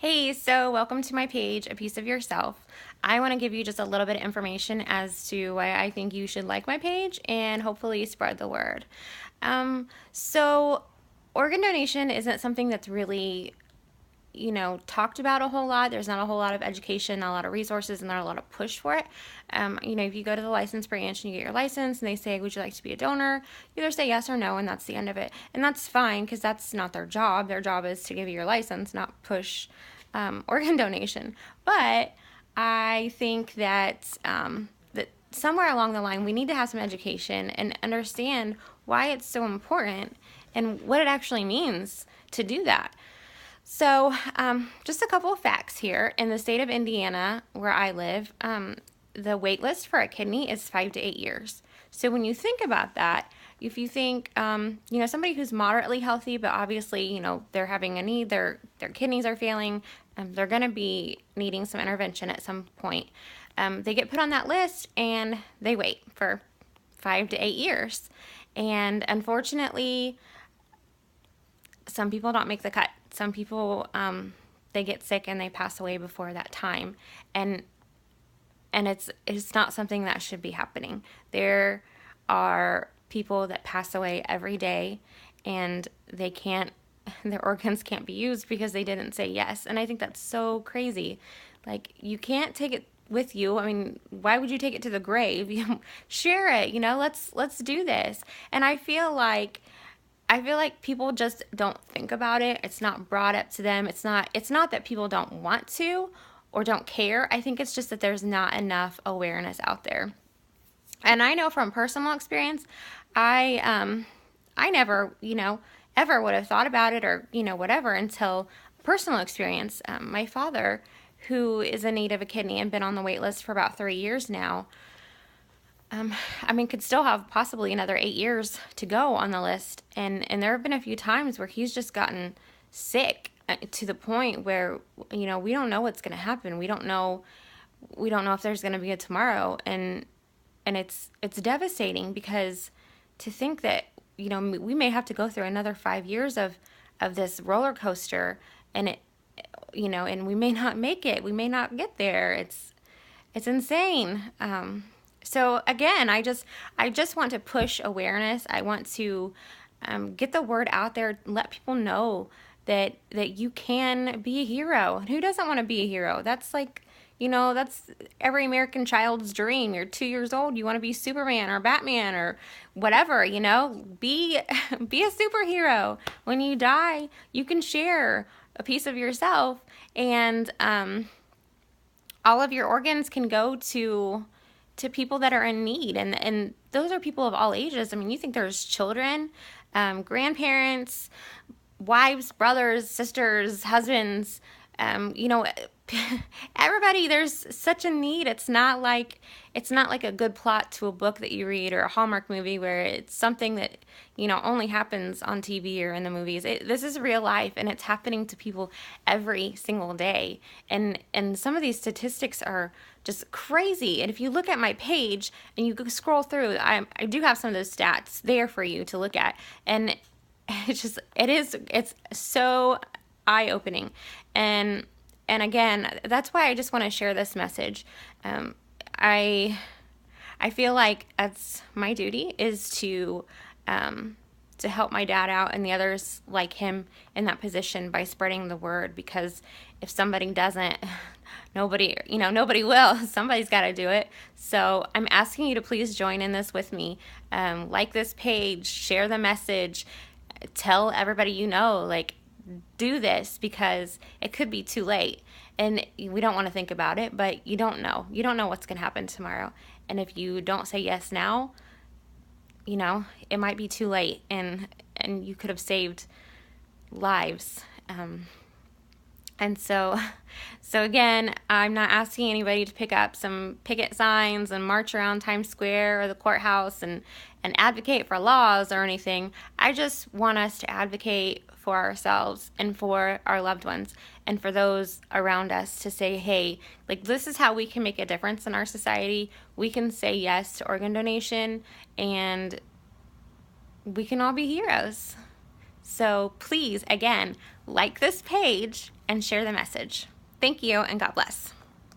Hey, so welcome to my page, A Piece of Yourself. I want to give you just a little bit of information as to why I think you should like my page and hopefully spread the word. So organ donation isn't something that's really talked about a whole lot. There's not a whole lot of education, not a lot of resources, and not a lot of push for it. If you go to the license branch and you get your license and they say, would you like to be a donor? You either say yes or no, and that's the end of it. And that's fine because that's not their job. Their job is to give you your license, not push organ donation. But I think that somewhere along the line, we need to have some education and understand why it's so important and what it actually means to do that. So, just a couple of facts here. In the state of Indiana, where I live, the wait list for a kidney is 5 to 8 years. So, when you think about that, if you think, somebody who's moderately healthy, but obviously, they're having a need, their kidneys are failing, they're going to be needing some intervention at some point. They get put on that list and they wait for 5 to 8 years. And unfortunately, some people don't make the cut. Some people they get sick and they pass away before that time, and it's not something that should be happening. There are people that pass away every day, and their organs can't be used because they didn't say yes. And I think that's so crazy. Like, you can't take it with you. I mean, why would you take it to the grave? Share it. Let's do this. And I feel like people just don't think about it. It's not brought up to them. It's not that people don't want to or don't care. I think it's just that there's not enough awareness out there. And I know from personal experience, I never, ever would have thought about it or, whatever until personal experience. My father, who is in need of a kidney and been on the wait list for about 3 years now, could still have possibly another 8 years to go on the list. And there have been a few times where he's just gotten sick to the point where, we don't know what's going to happen. We don't know if there's going to be a tomorrow. And it's devastating because to think that, we may have to go through another 5 years of this roller coaster, and and we may not make it. We may not get there. It's insane. So again, I just want to push awareness. I want to get the word out there, let people know that you can be a hero. And who doesn't want to be a hero? That's that's every American child's dream. You're 2 years old, you want to be Superman or Batman or whatever. Be be a superhero. When you die, you can share a piece of yourself, and all of your organs can go to people that are in need, and those are people of all ages. I mean, you think there's children, grandparents, wives, brothers, sisters, husbands, everybody. There's such a need. It's not like a good plot to a book that you read or a Hallmark movie where it's something that only happens on TV or in the movies. This is real life, and it's happening to people every single day. And some of these statistics are just crazy. And if you look at my page and you scroll through, I do have some of those stats there for you to look at, and it's so eye-opening. And again, that's why I just want to share this message. I feel like that's my duty, is to help my dad out and the others like him in that position by spreading the word. Because if somebody doesn't, nobody will. Somebody's got to do it. So I'm asking you to please join in this with me. Like this page, share the message, tell everybody do this, because it could be too late. And we don't want to think about it, but you don't know what's going to happen tomorrow. And if you don't say yes now, it might be too late, and you could have saved lives. And so again, I'm not asking anybody to pick up some picket signs and march around Times Square or the courthouse and advocate for laws or anything. I just want us to advocate for ourselves and for our loved ones and for those around us, to say, hey, this is how we can make a difference in our society. We can say yes to organ donation, and we can all be heroes. So please, again, like this page and share the message. Thank you, and God bless.